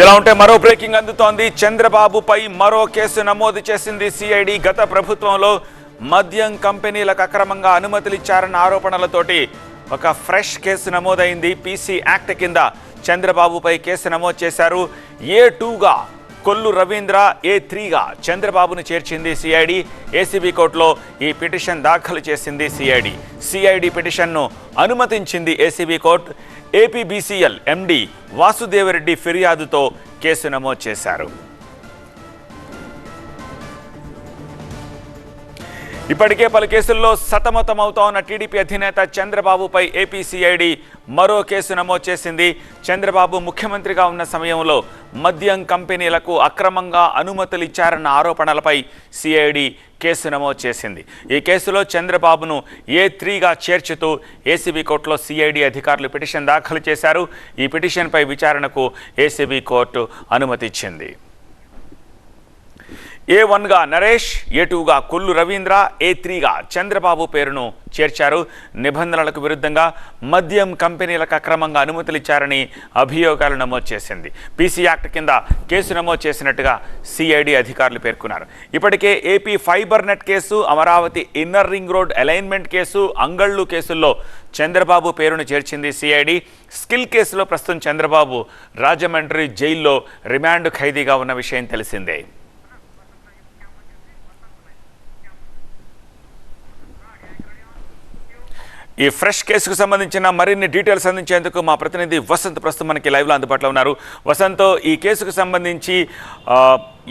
ఇలా ఉంటే మరో బ్రేకింగ్ అందుతోంది. చంద్రబాబుపై మరో కేసు నమోదు చేసింది సిఐడి. గత ప్రభుత్వంలో మద్యం కంపెనీలకు అక్రమంగా అనుమతులు ఇచ్చారన్న ఆరోపణలతోటి ఒక ఫ్రెష్ కేసు నమోదైంది. పీసీ యాక్ట్ కింద చంద్రబాబుపై కేసు నమోదు చేశారు. A2గా కొల్లు రవీంద్ర, A3గా చంద్రబాబును చేర్చింది సిఐడి. ఏసీబీ కోర్టులో ఈ పిటిషన్ దాఖలు చేసింది సిఐడి పిటిషన్ను అనుమతించింది ఏసీబీ కోర్టు. ఏపీబీసీఎల్ ఎండి వాసుదేవరెడ్డి ఫిర్యాదుతో కేసు నమోదు చేశారు. ఇప్పటికే పలు కేసుల్లో సతమతమవుతా ఉన్న టీడీపీ అధినేత చంద్రబాబుపై ఏపీ సిఐడి మరో కేసు నమోదు చేసింది. చంద్రబాబు ముఖ్యమంత్రిగా ఉన్న సమయంలో మద్యం కంపెనీలకు అక్రమంగా అనుమతులు ఇచ్చారన్న ఆరోపణలపై సిఐడి కేసు నమోదు చేసింది. ఈ కేసులో చంద్రబాబును A3గా చేర్చుతూ ఏసీబీ కోర్టులో సిఐడి అధికారులు పిటిషన్ దాఖలు చేశారు. ఈ పిటిషన్పై విచారణకు ఏసీబీ కోర్టు అనుమతి ఇచ్చింది. A1గా నరేష్, A2గా కొల్లు రవీంద్ర, A3గా చంద్రబాబు పేరును చేర్చారు. నిబంధనలకు విరుద్ధంగా మద్యం కంపెనీలకు అక్రమంగా అనుమతులు ఇచ్చారని అభియోగాలు నమోదు చేసింది. పీసీ యాక్ట్ కింద కేసు నమోదు చేసినట్టుగా సిఐడి అధికారులు పేర్కొన్నారు. ఇప్పటికే AP fiber net case, Amaravati inner ring road alignment case, Angallu కేసుల్లో చంద్రబాబు పేరును చేర్చింది సిఐడి. స్కిల్ కేసులో ప్రస్తుతం చంద్రబాబు రాజమండ్రి జైల్లో రిమాండ్ ఖైదీగా ఉన్న విషయం తెలిసిందే. ఈ ఫ్రెష్ కేసుకు సంబంధించిన మరిన్ని డీటెయిల్స్ అందించేందుకు మా ప్రతినిధి వసంత్ ప్రస్తుతం మనకి లైవ్లో అందుబాటులో ఉన్నారు. వసంత్, ఈ కేసుకు సంబంధించి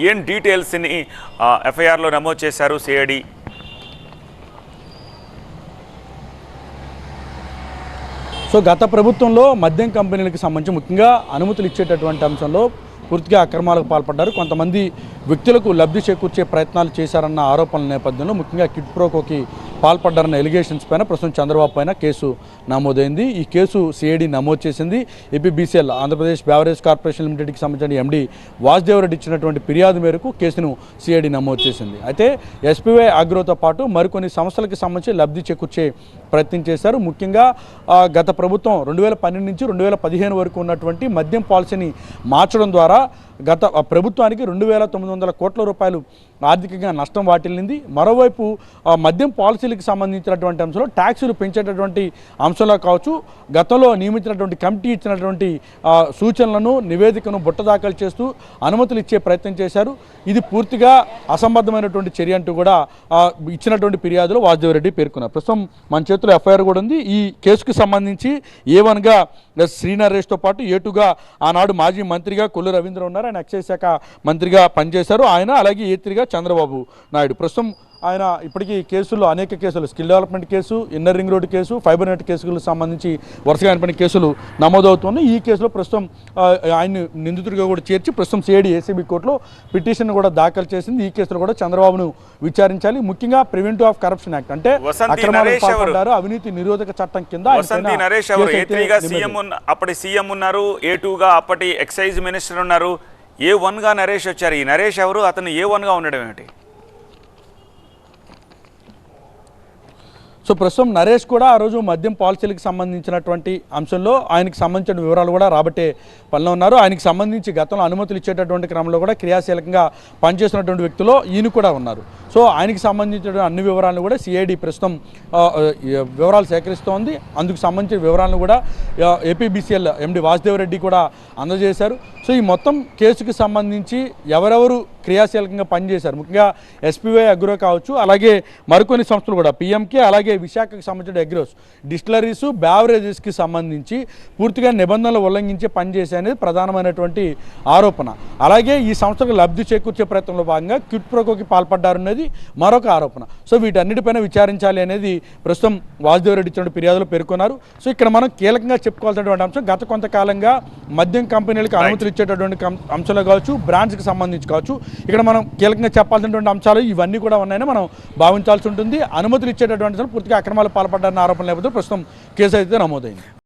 ఏం డీటెయిల్స్ని ఎఫ్ఐఆర్లో నమోదు చేశారు సిఐడి? గత ప్రభుత్వంలో మద్యం కంపెనీలకు సంబంధించి ముఖ్యంగా అనుమతులు ఇచ్చేటటువంటి అంశంలో పూర్తిగా అక్రమాలకు పాల్పడ్డారు. కొంతమంది వ్యక్తులకు లబ్ధి చేకూర్చే ప్రయత్నాలు చేశారన్న ఆరోపణల నేపథ్యంలో ముఖ్యంగా కిడ్ ప్రోకోకి పాల్పడ్డారన్న ఎలిగేషన్స్ పైన ప్రస్తుతం చంద్రబాబు పైన కేసు నమోదైంది. ఈ కేసు సిఐడి నమోదు చేసింది. ఏపీబీసీఎల్ ఆంధ్రప్రదేశ్ బెవరేజ్ కార్పొరేషన్ లిమిటెడ్కి సంబంధించిన ఎండి వాసుదేవరెడ్డి ఇచ్చినటువంటి ఫిర్యాదు మేరకు కేసును సిఐడి నమోదు చేసింది. అయితే ఎస్పీవై అగ్రోతో పాటు మరికొన్ని సంస్థలకు సంబంధించి లబ్ధి చేకూర్చే ప్రయత్నం చేశారు. ముఖ్యంగా గత ప్రభుత్వం 2012 నుంచి 2015 వరకు ఉన్నటువంటి మద్యం పాలసీని మార్చడం ద్వారా గత ప్రభుత్వానికి 2,900 కోట్ల రూపాయలు ఆర్థికంగా నష్టం వాటిల్లింది. మరోవైపు మద్యం పాలసీలకు సంబంధించినటువంటి అంశంలో ట్యాక్సులు పెంచేటటువంటి అంశంలో కావచ్చు, గతంలో నియమించినటువంటి కమిటీ ఇచ్చినటువంటి సూచనలను, నివేదికను బుట్టదాఖలు చేస్తూ అనుమతులు ఇచ్చే ప్రయత్నం చేశారు. ఇది పూర్తిగా అసంబద్ధమైనటువంటి చర్య అంటూ కూడా ఇచ్చినటువంటి ఫిర్యాదులో వాసుదేవరెడ్డి పేర్కొన్నారు. ప్రస్తుతం మన చేతిలో ఎఫ్ఐఆర్ కూడా ఉంది. ఈ కేసుకు సంబంధించి A1గా శ్రీనరేష్తో పాటు A2గా ఆనాడు మాజీ మంత్రిగా కొల్లు రవీంద్ర ఉన్నారు. ఆయన ఎక్సైజ్ శాఖ మంత్రిగా పనిచేశారు ఆయన. అలాగే A3గా చంద్రబాబు నాయుడు. ప్రస్తుతం ఆయన ఇప్పటికీ కేసుల్లో అనేక కేసులు, skill development case, inner ring road case, fibre net కేసులకు సంబంధించి వరుసగా ఆయన కేసులు నమోదవుతున్నాయి. ఈ కేసులో ప్రస్తుతం ఆయన నిందితుడిగా కూడా చేర్చి ప్రస్తుతం సిఐడి ఏసీబీ కోర్టులో పిటిషన్ కూడా దాఖలు చేసింది. ఈ కేసులో కూడా చంద్రబాబును విచారించాలి. ముఖ్యంగా ప్రివెంటివ్ ఆఫ్ కరప్షన్ యాక్ట్ అంటే అక్రమాలకు పాల్పడ్డారు, అవినీతి నిరోధక చట్టం కింద. అప్పటి సీఎం ఉన్నారు, A2గా అప్పటి ఎక్సైజ్ మినిస్టర్ ఉన్నారు, A1గా నరేష్ వచ్చారు. ఈ నరేష్ ఎవరు? అతను A1గా ఉండడం ఏమిటి? ప్రస్తుతం నరేష్ కూడా ఆ రోజు మద్యం పాలసీలకు సంబంధించినటువంటి అంశంలో ఆయనకు సంబంధించిన వివరాలు కూడా రాబట్టే పనిలో ఉన్నారు. ఆయనకు సంబంధించి గతంలో అనుమతులు ఇచ్చేటటువంటి క్రమంలో కూడా క్రియాశీలకంగా పనిచేస్తున్నటువంటి వ్యక్తులు ఈయన కూడా ఉన్నారు. ఆయనకు సంబంధించిన అన్ని వివరాలను కూడా సిఐడి ప్రస్తుతం వివరాలు సేకరిస్తోంది. అందుకు సంబంధించిన వివరాలను కూడా ఏపీబీసీఎల్ ఎండి వాసుదేవరెడ్డి కూడా అందజేశారు. ఈ మొత్తం కేసుకు సంబంధించి ఎవరెవరు క్రియాశీలకంగా పనిచేశారు, ముఖ్యంగా ఎస్పీవై అగ్రో కావచ్చు, అలాగే మరికొన్ని సంస్థలు కూడా పిఎంకే, అలాగే విశాఖకు సంబంధించిన అగ్రోస్, డిస్టిలరీస్, బ్యావరేజెస్కి సంబంధించి పూర్తిగా నిబంధనలు ఉల్లంఘించి పనిచేసే అనేది ప్రధానమైనటువంటి ఆరోపణ. అలాగే ఈ సంస్థకు లబ్ధి చేకూర్చే ప్రయత్నంలో భాగంగా కిడ్ ప్రోకోకి పాల్పడ్డారనేది మరొక ఆరోపణ. వీటన్నిటిపైన విచారించాలి అనేది ప్రస్తుతం వాసుదేవరెడ్డి ఇచ్చిన ఫిర్యాదులో పేర్కొన్నారు. ఇక్కడ మనం కీలకంగా చెప్పుకోవాల్సినటువంటి అంశం, గత కొంతకాలంగా మద్యం కంపెనీలకు అనుమతులు ఇచ్చేటటువంటి అంశాలు కావచ్చు, బ్రాండ్స్కి సంబంధించి కావచ్చు, ఇక్కడ మనం కీలకంగా చెప్పాల్సినటువంటి అంశాలు ఇవన్నీ కూడా ఉన్నాయని మనం భావించాల్సి ఉంటుంది. అనుమతులు ఇచ్చేటటువంటి పూర్తిగా అక్రమాలు పాల్పడ్డారన్న ఆరోపణ లేకపోతే ప్రస్తుతం కేసు అయితే నమోదైంది.